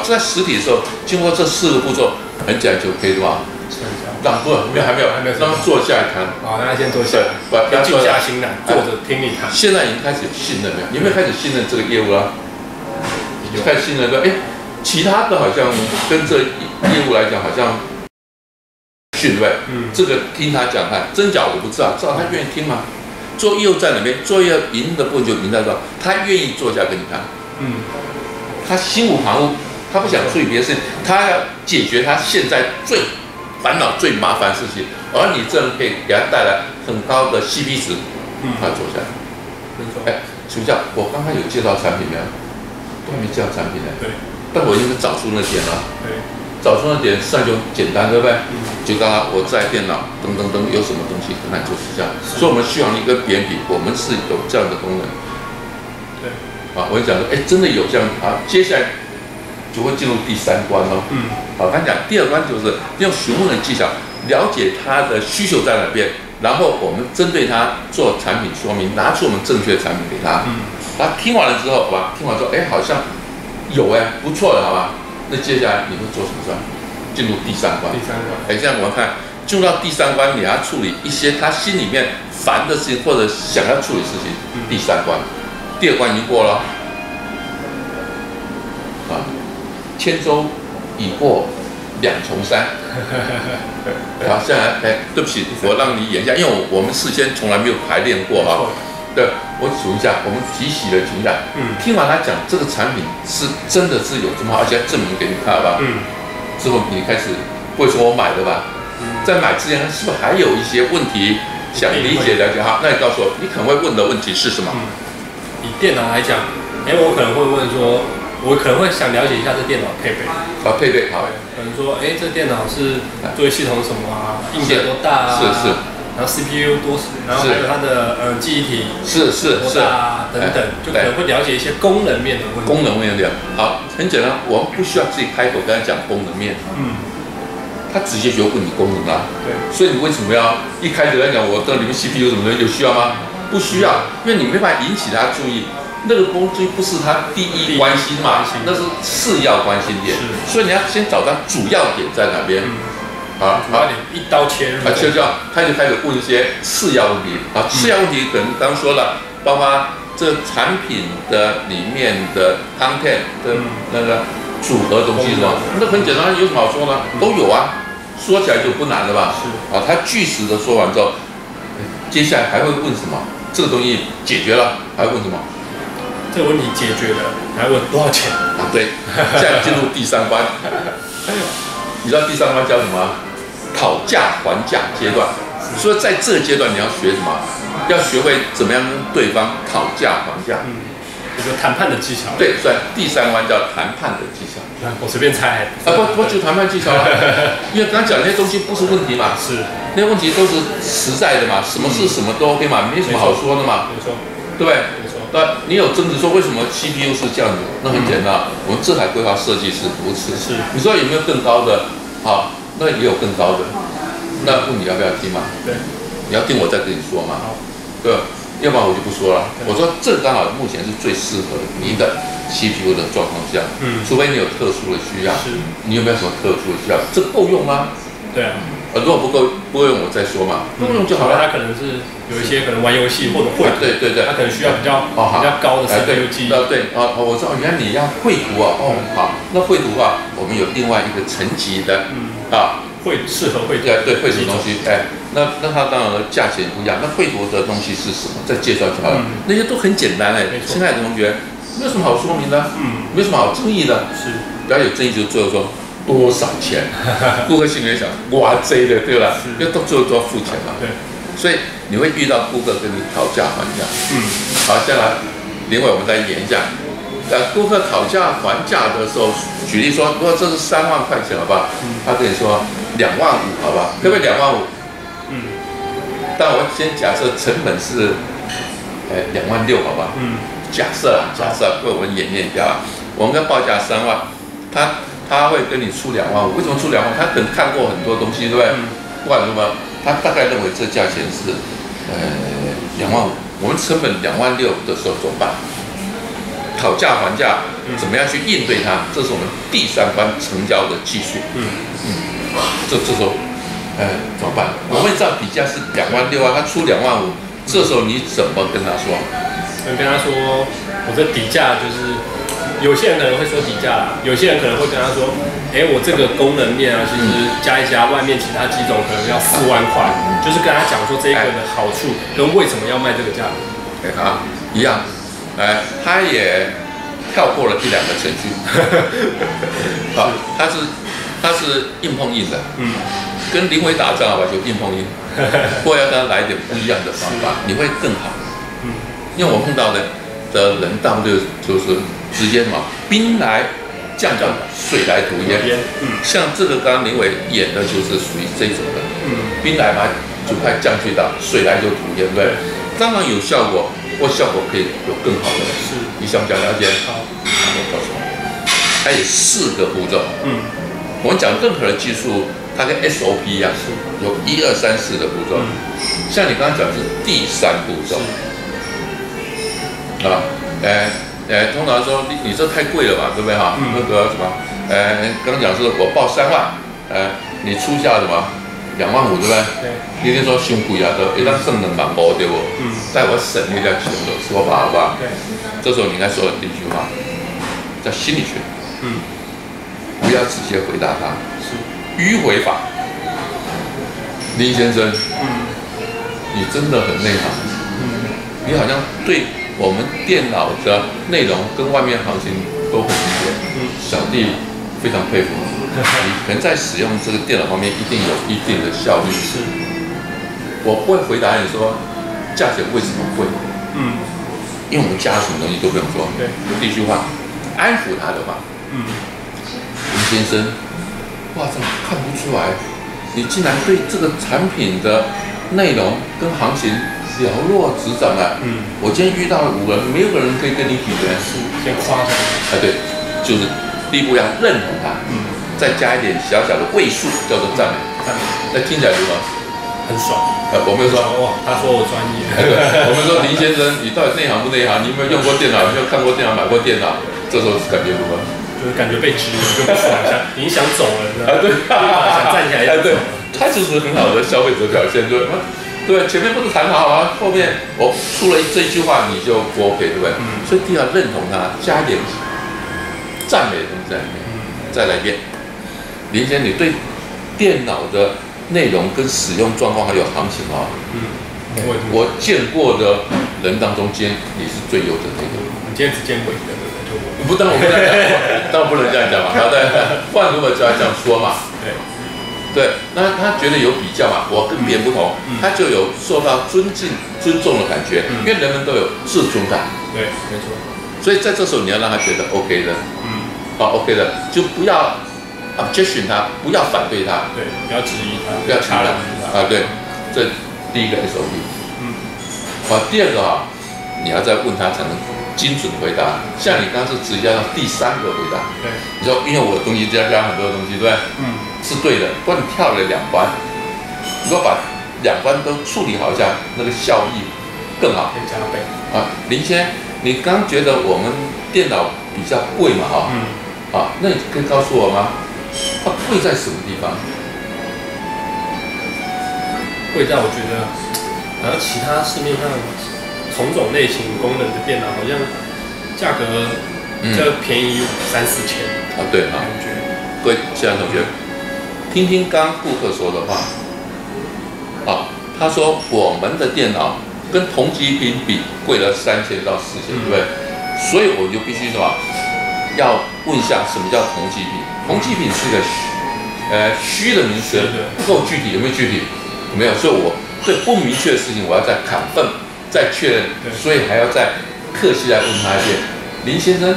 在实体的时候，经过这4个步骤，很简单就可以的嘛。让还没有，让他坐下来谈。好，让他先坐下来，先静下心来，坐着听你谈。现在已经开始有信任了，你有没有开始信任这个业务了？开始信任说，其他的好像跟这业务来讲，好像对不对？这个听他讲看，真假我不知道，知道他愿意听吗？做业务在哪边？做业务赢的部分就赢在这，他愿意坐下跟你谈。他心无旁骛，他不想处理别的事情，他要解决他现在最烦恼、最麻烦的事情，而你这人可以给他带来很高的 CP 值，他坐下来。请问一下，我刚刚有介绍产品没有？都还没介绍产品呢。对。但我已经找出那点了。对。找出那点，实际上就简单，对不对？就刚刚我在电脑等有什么东西，跟他就是这样。所以我们续航力跟别人比，我们是有这样的功能。对。我跟你讲说，真的有这样啊，接下来就会进入第3关喽。好，刚讲第2关就是用询问的技巧，了解他的需求在哪边，然后我们针对他做产品说明，拿出我们正确的产品给他。他听完了之后，听完之后，好像有不错的，好吧？那接下来你会做什么事？进入第3关。现在我们看进入到第3关，你要处理一些他心里面烦的事情或者想要处理的事情。第3关，第2关已经过了。千舟已过2重山。好，现在对不起，我让你演一下，因为我们事先从来没有排练过啊。对，我数一下，我们集体的情感。听完他讲这个产品是真的是有这么好，而且证明给你看吧。之后你开始不会说我买的吧？在买之前是不是还有一些问题想理解了解？好，那你告诉我，你可能会问的问题是什么？以电脑来讲，我可能会问说，我可能会想了解一下这电脑配备。配备好。可能说，这电脑是作为系统什么啊？硬件多大啊？是。然后 CPU 多，然后还有它的记忆体多大等等，就可能会了解一些功能面的问题。功能面的，好，很简单，我们不需要自己开口跟他讲功能面。他直接就问你功能啦。对。所以你为什么要一开始来讲，我到里面 CPU 什么的有需要吗？不需要，因为你没办法引起他注意，那个东西不是他第一关心嘛，那是次要关心点。所以你要先找到主要点在哪边。一刀切入。他就开始问一些次要问题。次要问题可能刚刚说了，包括这个产品的里面的 content 的那个组合东西是吧？那很简单，有什么好说呢？都有啊，说起来就不难了吧？他据实的说完之后，接下来还会问什么？这个东西解决了，还会问什么？这个问题解决了，还问多少钱？对，现在进入第3关。你知道第3关叫什么？讨价还价阶段。所以在这个阶段你要学什么？要学会怎么样跟对方讨价还价。一个谈判的技巧。对，所以第3关叫谈判的技巧。我随便猜。不就谈判技巧了？因为刚刚讲那些东西不是问题嘛。是。那些问题都是实在的嘛，什么是什么都 OK 嘛，没什么好说的嘛。没错。对不对？没错。你有争执说为什么 CPU 是这样子？那很简单，我们这台规划设计是如此。是。你说有没有更高的？好，那也有更高的。那问你要不要听嘛？对。你要听我再跟你说嘛。好。对。要不然我就不说了。我说这刚好目前是最适合你的 CPU 的状况下。除非你有特殊的需要。是。你有没有什么特殊的需要？这够用吗？对啊。如果不够用，我再说嘛。不够用就好了。他可能是有一些可能玩游戏或者绘图。对。他可能需要比较高的CPU记忆。对。我知道原来你要绘图啊。好。那绘图啊，我们有另外一个层级的适合绘图。对，绘图东西。那它当然了，价钱不一样。那绘图的东西是什么？再介绍就好了。那些都很简单亲爱的同学，没有什么好说明的。没有什么好争议的。是。不要有争议就最后说。多少钱？顾客心里面想，哇，这的对了，因为最后都要付钱嘛。对，所以你会遇到顾客跟你讨价还价。好，接下来，另外我们再演一下，顾客讨价还价的时候，举例说，如果这是3万块钱，好不好？他跟你说2万5，好不好？可不可以2万5？但我先假设成本是2万6，好不好？假设，为我们演练一下，我们跟报价3万，他会跟你出2万5，为什么出2万5？他可能看过很多东西，对不对？不管什么，他大概认为这价钱是2万5，我们成本2万6的时候怎么办？讨价还价，怎么样去应对它，这是我们第3关成交的技术。这时候，怎么办？我们知道底价是26000啊，他出25000，这时候你怎么跟他说？跟他说，我这底价就是，有些人可能会说底价啦，有些人可能会跟他说，我这个功能面啊，其实加一加，外面其他机种可能要4万块，就是跟他讲说这个的好处跟为什么要卖这个价格。一样，他也跳过了1、2个程序，他是硬碰硬的，跟林伟打仗吧，就硬碰硬，不过要跟他来一点不一样的方法，你会更好，因为我碰到的人大部分就是直接嘛，兵来将挡，水来土掩，像这个刚刚林伟演的就是属于这种的，兵来嘛就快将去挡，水来就土掩，对不对？当然有效果。或效果可以有更好的，你想不想了解？好，我告诉你，它有4个步骤。我们讲任何的技术，它跟 SOP 一样，有1、2、3、4的步骤。像你刚刚讲的是第3步骤，通常说你这太贵了吧，对不对哈？那个什么，刚刚讲是我报3万，你出价什么25000，对不对？你听说伤贵啊，都一旦剩25000，对不？带我省略掉钱的，说法好不好？这时候你应该说的第一句话叫心理学。不要直接回答他，迂回法。林先生，你真的很内行，你好像对我们电脑的内容跟外面行情都很理解，小弟非常佩服你。你可能在使用这个电脑方面一定有一定的效率。我不会回答你说价钱为什么贵，因为我们加什么东西都不用说。第一句话，安抚他的话，林先生，哇，怎么看不出来，你竟然对这个产品的内容跟行情了若指掌啊！我今天遇到了5个人，没有个人可以跟你比的。先夸他。对，就是第一步要认同他，再加一点小小的位数，叫做赞美。那听起来如何？很爽。我们说哇，他说我专业。对，我们说林先生，你到底内行不内行？你有没有用过电脑？有没有看过电脑？买过电脑？这时候感觉如何？就是感觉被质疑，就不爽一下，已经想走了，对，想站起来，对，他就是很好的消费者表现，对，前面不是谈好啊，后面我出了这一句话你就不 OK， 对不对？所以第二认同他，加一点赞美的东西在里面，再来一遍，林先生，你对电脑的内容跟使用状况还有行情啊，我见过的人当中间，你是最优的那个。你今天只见过一个。不，当然我不能讲，当然不能这样讲嘛。好的，不然如果就要这样说嘛。对，那他觉得有比较嘛，我跟别人不同，他就有受到尊重的感觉，因为人人都有自尊感。对，没错。所以在这时候你要让他觉得 OK 的，好 OK 的，就不要 objection 他，不要反对他，对，不要质疑他，不要插他啊。对，这第一个 SOP。好，第二个啊，你要再问他才能精准回答，像你刚刚是直接到第3个回答。对，你说因为我的东西加很多的东西，对不对？是对的。不然你跳了2关，如果把2关都处理好一下，那个效益更好，可以加倍啊。林先，你刚觉得我们电脑比较贵嘛？那你可以告诉我吗？它贵在什么地方？贵在我觉得，好像其他市面上同种类型功能的电脑，好像价格就便宜3、4千啊。对啊，各位现在同学，听听刚顾客说的话啊，他说我们的电脑跟同级品比贵了3000到4000，对不对？所以我就必须什么，要问一下什么叫同级品？同级品是一个虚的名词，不够具体，有没有具体？没有，所以我对不明确的事情，我要再confirm再确认，所以还要再客气来问他一遍，林先生，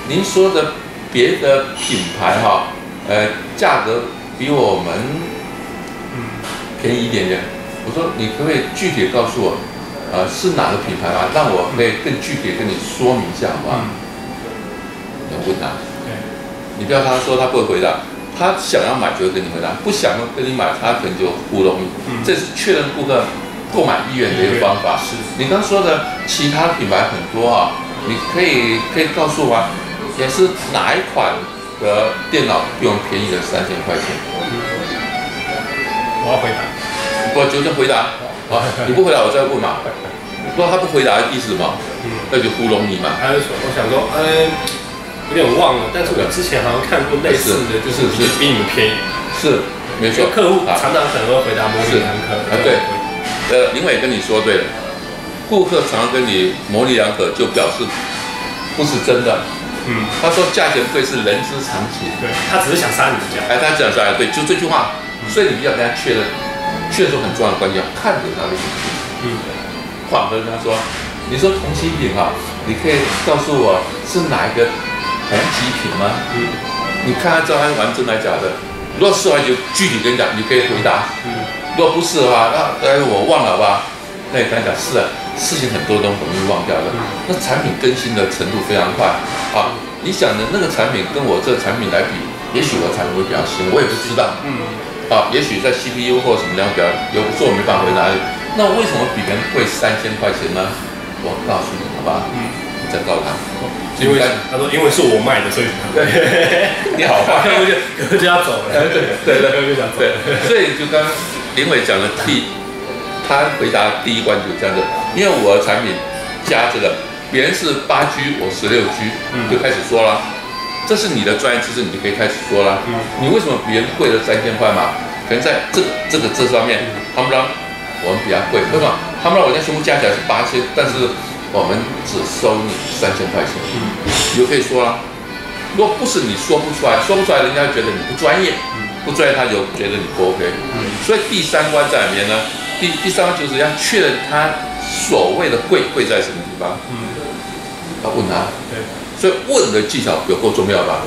您说的别的品牌哈，价格比我们便宜一点点，我说你可不可以具体告诉我，是哪个品牌啊？让我可以更具体跟你说明一下，好不好？你要问他，你不要他说他不会回答。他想要买就会跟你回答，不想跟你买，他可能就糊弄你。这是确认顾客购买意愿的一个方法。你刚说的其他品牌很多啊，你可以告诉我，也是哪一款的电脑比我们便宜了3000块钱？我要回答，不就回答啊？你不回答我再问嘛。如果他不回答，意思什么？那就糊弄你嘛。他就说，我想说，有点忘了，但是我之前好像看过类似的，就是比你们便宜。是，没错。客户常常可能会回答模棱两可。对。林伟跟你说对了，顾客常常跟你模棱两可，就表示不是真的。他说价钱贵是人之常情。对，他只是想杀你的价。他只想杀你，对，就这句话。所以你要跟他确认出很重要的关键，看着他的眼睛。缓和跟他说，你说同期品哈，你可以告诉我是哪一个同级品吗？你看他知道他是玩真来假的。如果是的话，就具体跟你讲，你可以回答。如果不是的话，那我忘了吧？那你跟他讲是啊，事情很多都容易忘掉的。那产品更新的程度非常快啊！你想的那个产品跟我这个产品来比，也许我的产品会比较新，我也不知道。也许在 CPU 或什么量表，有时候我没办法回答。那为什么比别人贵3000块钱呢？我告诉你，好吧？你再告诉他。因为他说，因为是我卖的，所以你好话，客户就要走了。对，客户就想走。所以就刚林伟讲的他回答第一关就这样子，因为我的产品加这个，别人是8G，我16G，就开始说了，这是你的专业知识，你就可以开始说了。你为什么别人贵了3000块嘛？可能在这上面，他们让我们比较贵，为什么？他们让我家全部加起来是8000，但是我们只收你3000块钱，你就可以说了。如果不是你说不出来，人家觉得你不专业，不专业他就觉得你不 OK。所以第3关在哪边呢？第3关就是要确认他所谓的贵在什么地方。要问他。所以问的技巧有够重要吧？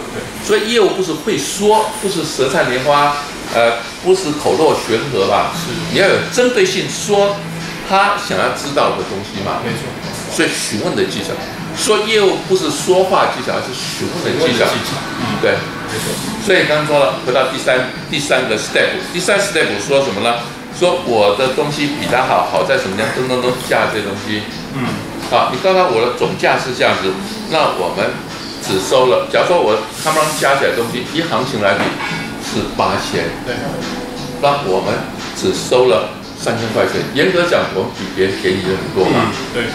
所以业务不是会说，不是舌灿莲花，不是口若悬河吧？你要有针对性说他想要知道的东西嘛。没错。所以询问的技巧，说业务不是说话技巧，而是询问的技巧。对，没错。所以刚刚说了，回到第三个 step， 第3 step 说什么呢？说我的东西比他好在什么地方？等价这些东西。你告诉他我的总价是这样子，那我们只收了，假如说他们加起来的东西，以行情来比是8000，对，那我们只收了3000块钱。严格讲，我们比别人便宜了很多嘛。对。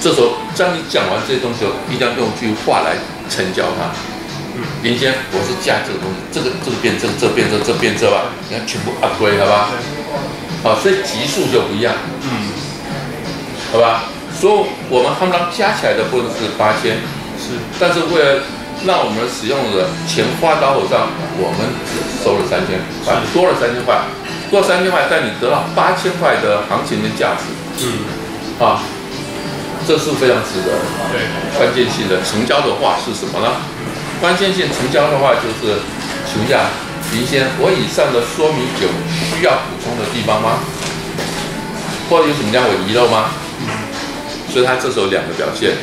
这时候当你讲完这些东西后，一定要用句话来成交它。原先我是加这个东西，这个变这变这吧，你看全部 upgrade 好吧？所以级数就不一样。好吧？所以我们他们加起来的部分是8000，但是为了让我们使用者钱花到手上，我们只收了3000，多了3000块，但你得到8000块的行情的价值。这是非常值得的。对，关键性的成交的话是什么呢？关键性成交的话就是，请问一下林先生，我以上的说明有需要补充的地方吗？或者有什么让我遗漏吗？所以他这时候2个表现，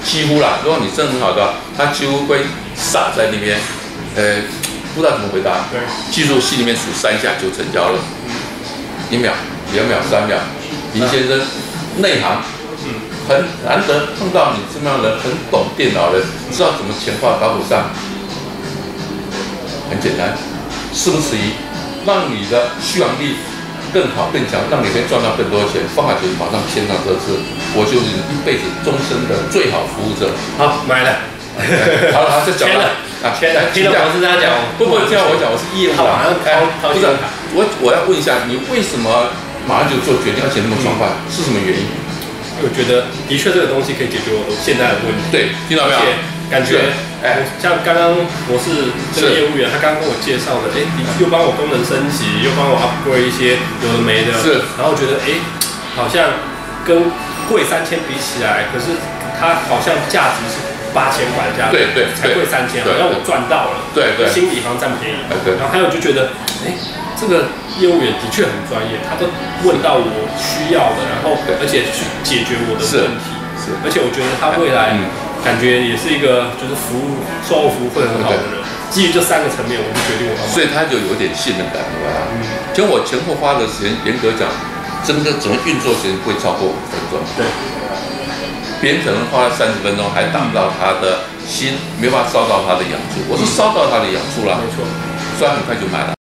几乎啦，如果你真的很好的，他几乎会傻在那边，不知道怎么回答。对，记住心里面数3下就成交了，1秒、2秒、3秒。林先生内行。很难得碰到你这么样的人，很懂电脑的，知道怎么钱花到手上。很简单，事不迟疑，让你的续航力更好更强，让你可以赚到更多钱，方法就是马上签上这次，我就是你一辈子终身的最好服务者。好，买了。好，再讲了。签了。听到董事长讲，不，这样我讲我是业务啦。不是，我要问一下，你为什么马上就做决定，而且那么爽快，是什么原因？我觉得的确这个东西可以解决我现在的问题。对，听到没有？而且感觉，像刚刚我是这个业务员，他刚刚跟我介绍的，你又帮我功能升级，又帮我 upgrade 一些有的没的，然后觉得好像跟贵3000比起来，可是它好像价值是8000块的价值，对，才贵3000，好像我赚到了，对，心理好像占便宜，然后还有就觉得，这个业务员的确很专业，他都问到我需要的，然后而且去解决我的问题，而且我觉得他未来感觉也是一个就是售后服务会很好的人。基于这3个层面，我就决定我要买。所以他就有点信任感，对吧？其实我前后花的时间，严格讲，整个运作时间不会超过5分钟。对，别人可能花了30分钟还打不到他的心，没办法烧到他的痒处，我是烧到他的痒处了，没错，所以很快就买了。